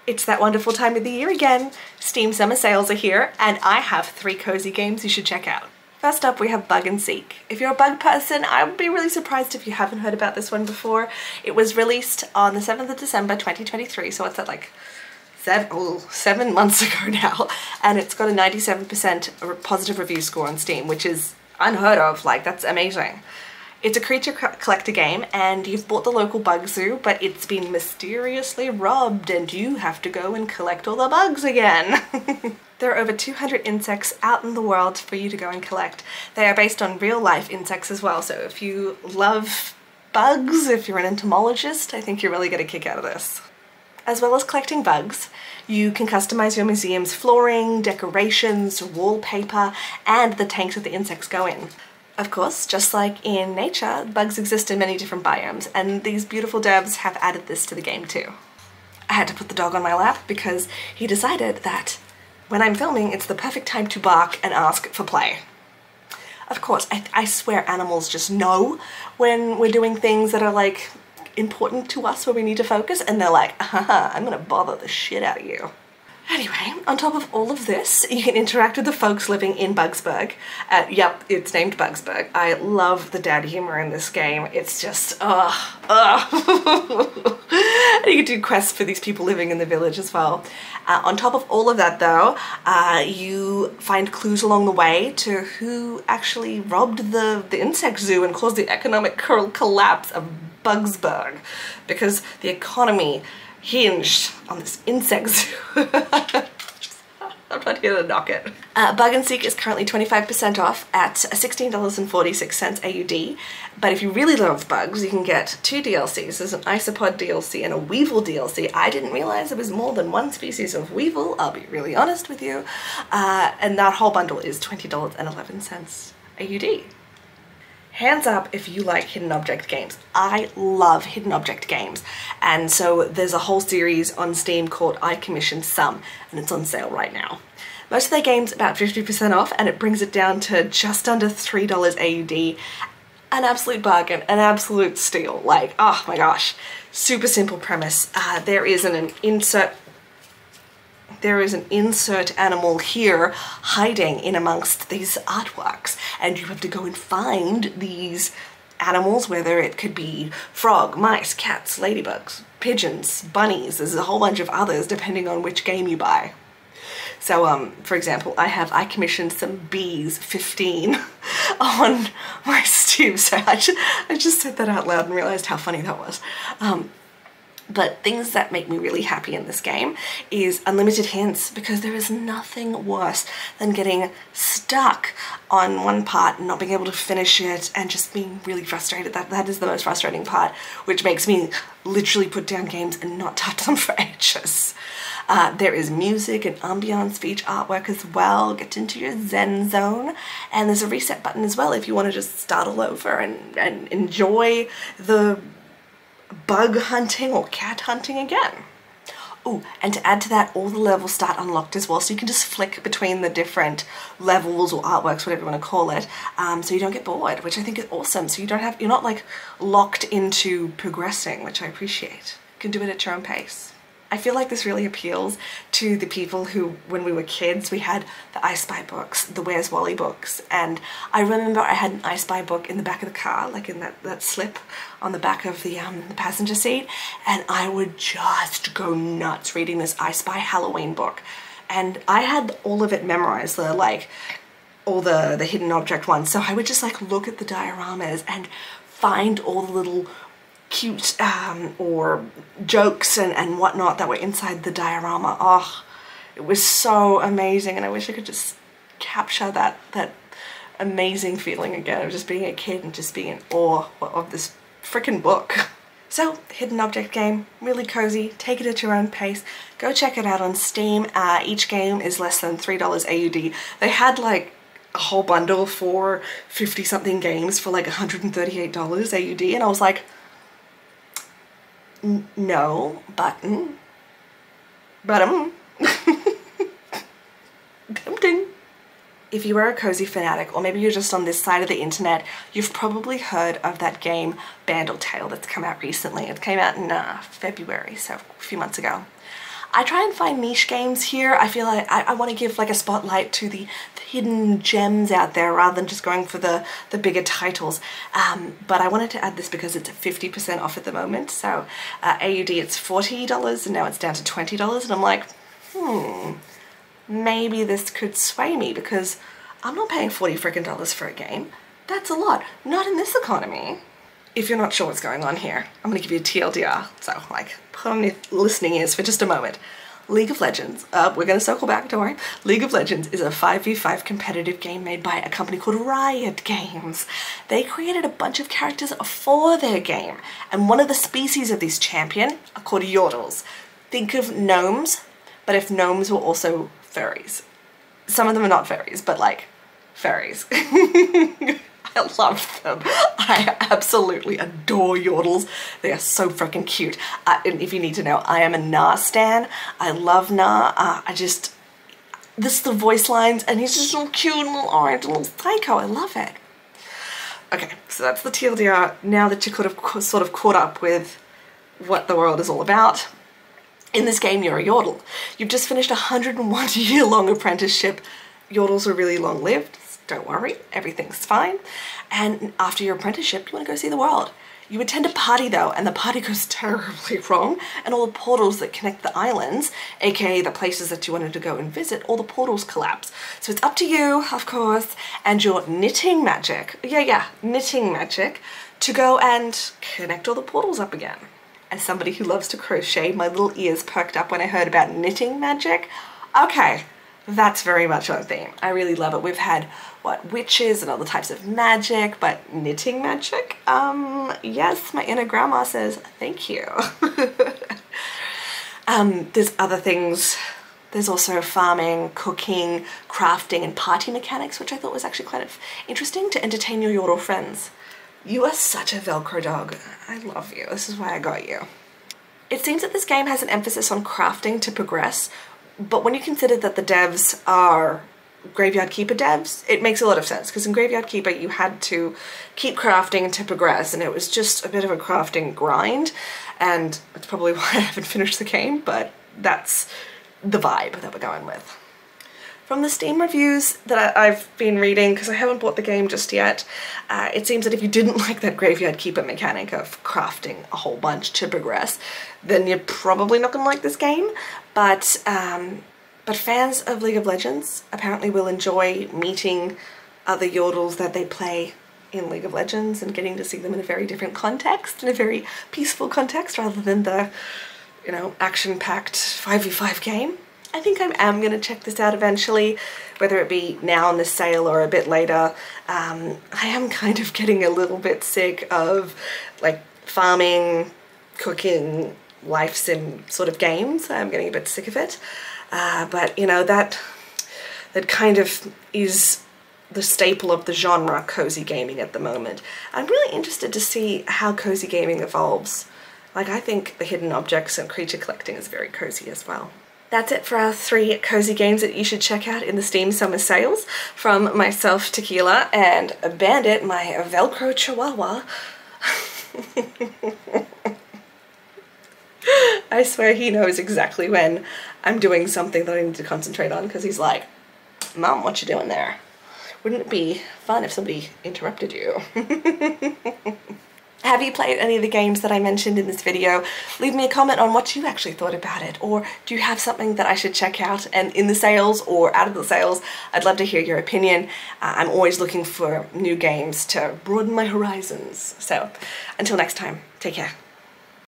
It's that wonderful time of the year again. Steam summer sales are here, and I have 3 cozy games you should check out. First up, we have Bug and Seek. If you're a bug person, I would be really surprised if you haven't heard about this one before. It was released on the 7th of December 2023, so what's that, like 7 months ago now, and it's got a 97% positive review score on Steam, which is unheard of. Like, that's amazing. It's a creature collector game, and you've bought the local bug zoo, but it's been mysteriously robbed and you have to go and collect all the bugs again. There are over 200 insects out in the world for you to go and collect. They are based on real life insects as well, so if you love bugs, if you're an entomologist, I think you're really going to kick out of this. As well as collecting bugs, you can customize your museum's flooring, decorations, wallpaper, and the tanks that the insects go in. Of course, just like in nature, bugs exist in many different biomes, and these beautiful devs have added this to the game too. I had to put the dog on my lap because he decided that when I'm filming, it's the perfect time to bark and ask for play. Of course, I swear animals just know when we're doing things that are like important to us where we need to focus, and they're like, I'm gonna bother the shit out of you. Anyway, on top of all of this, you can interact with the folks living in Buggsburg. Yep, it's named Buggsburg. I love the dad humor in this game. It's just, And you can do quests for these people living in the village as well. On top of all of that though, you find clues along the way to who actually robbed the insect zoo and caused the economic collapse of Buggsburg, because the economy hinged on this insect zoo. I'm not here to knock it. Bug and Seek is currently 25% off at $16.46 AUD, but if you really love bugs, you can get 2 DLCs. There's an isopod DLC and a weevil DLC. I didn't realize there was more than 1 species of weevil, I'll be really honest with you, and that whole bundle is $20.11 AUD. Hands up if you like hidden object games. I love hidden object games, and so there's a whole series on Steam called I Commissioned Some, and it's on sale right now. Most of their games about 50% off, and it brings it down to just under $3 AUD. An absolute bargain, an absolute steal. Like, oh my gosh. Super simple premise. There is an insert animal here hiding in amongst these artworks, and you have to go and find these animals, whether it could be frog, mice, cats, ladybugs, pigeons, bunnies. There's a whole bunch of others depending on which game you buy. So for example, I commissioned some bees 15 on my Steam, so I just said that out loud and realized how funny that was. But things that make me really happy in this game is unlimited hints, because there is nothing worse than getting stuck on one part and not being able to finish it and just being really frustrated. That is the most frustrating part, which makes me literally put down games and not touch them for ages. There is music and ambiance for each artwork as well. Get into your zen zone, and there's a reset button as well if you want to just start all over and enjoy the bug hunting or cat hunting again. Oh, and to add to that, all the levels start unlocked as well, so you can just flick between the different levels or artworks, whatever you want to call it, so you don't get bored, which I think is awesome. So you're not like locked into progressing, which I appreciate. You can do it at your own pace. I feel like this really appeals to the people who, when we were kids, we had the I Spy books, the Where's Wally books, and I remember I had an I Spy book in the back of the car, like in that slip on the back of the passenger seat, and I would just go nuts reading this I Spy Halloween book. And I had all of it memorized, all the hidden object ones, so I would just like look at the dioramas and find all the little cute or jokes and whatnot that were inside the diorama. Oh, it was so amazing, and I wish I could just capture that amazing feeling again of just being a kid and just being in awe of this freaking book. So, hidden object game, really cozy, take it at your own pace, go check it out on Steam. Each game is less than $3 AUD. They had like a whole bundle for 50 something games for like $138 AUD, and I was like, no, button. Tempting. If you are a cozy fanatic, or maybe you're just on this side of the internet, you've probably heard of that game Bandle Tale that's come out recently. It came out in February, so a few months ago. I try and find niche games here. I feel like I want to give like a spotlight to the hidden gems out there rather than just going for the bigger titles. But I wanted to add this because it's 50% off at the moment. So AUD it's $40 and now it's down to $20, and I'm like, maybe this could sway me because I'm not paying $40 freaking for a game. That's a lot. Not in this economy. If you're not sure what's going on here, I'm going to give you a TLDR. So like, put on your listening ears for just a moment. League of Legends, we're going to circle back, don't worry. League of Legends is a 5v5 competitive game made by a company called Riot Games. They created a bunch of characters for their game, and one of the species of this champion are called Yordles. Think of gnomes, but if gnomes were also furries. Some of them are not furries, but like, furries. I love them. I absolutely adore Yordles. They are so freaking cute. And if you need to know, I am a Gnar stan. I love Gnar. This is the voice lines, and he's just a little cute little orange little psycho. I love it. Okay, so that's the TLDR. Now that you could have sort of caught up with what the world is all about, in this game you're a Yordle. You've just finished a 101-year-long apprenticeship. Yordles are really long-lived. Don't worry, everything's fine. And after your apprenticeship, you want to go see the world. You attend a party though, and the party goes terribly wrong, and all the portals that connect the islands, aka the places that you wanted to go and visit, all the portals collapse. So it's up to you, of course, and your knitting magic, knitting magic, to go and connect all the portals up again. As somebody who loves to crochet, my little ears perked up when I heard about knitting magic. Okay. That's very much on theme. I really love it. We've had, what, witches and other types of magic, but knitting magic? Yes, my inner grandma says, thank you. There's other things. There's also farming, cooking, crafting, and party mechanics, which I thought was actually kind of interesting to entertain your Yordle friends. You are such a Velcro dog. I love you. This is why I got you. It seems that this game has an emphasis on crafting to progress, but when you consider that the devs are Graveyard Keeper devs, it makes a lot of sense, because in Graveyard Keeper you had to keep crafting to progress, and it was just a bit of a crafting grind, and that's probably why I haven't finished the game, but that's the vibe that we're going with. From the Steam reviews that I've been reading, because I haven't bought the game just yet, it seems that if you didn't like that Graveyard Keeper mechanic of crafting a whole bunch to progress, then you're probably not going to like this game. But fans of League of Legends apparently will enjoy meeting other Yordles that they play in League of Legends and getting to see them in a very different context, in a very peaceful context, rather than the, you know, action-packed 5v5 game. I think I am going to check this out eventually, whether it be now in the sale or a bit later. I am kind of getting a little bit sick of like farming, cooking, life sim sort of games. I'm getting a bit sick of it. But you know, that kind of is the staple of the genre, cozy gaming, at the moment. I'm really interested to see how cozy gaming evolves. Like, I think the hidden objects and creature collecting is very cozy as well. That's it for our 3 cozy games that you should check out in the Steam summer sales from myself, Tequila, and Bandit, my Velcro Chihuahua. I swear he knows exactly when I'm doing something that I need to concentrate on, because he's like, Mom, what you doing there? Wouldn't it be fun if somebody interrupted you? Have you played any of the games that I mentioned in this video? Leave me a comment on what you actually thought about it, or do you have something that I should check out and in the sales or out of the sales? I'd love to hear your opinion. I'm always looking for new games to broaden my horizons. So until next time, take care.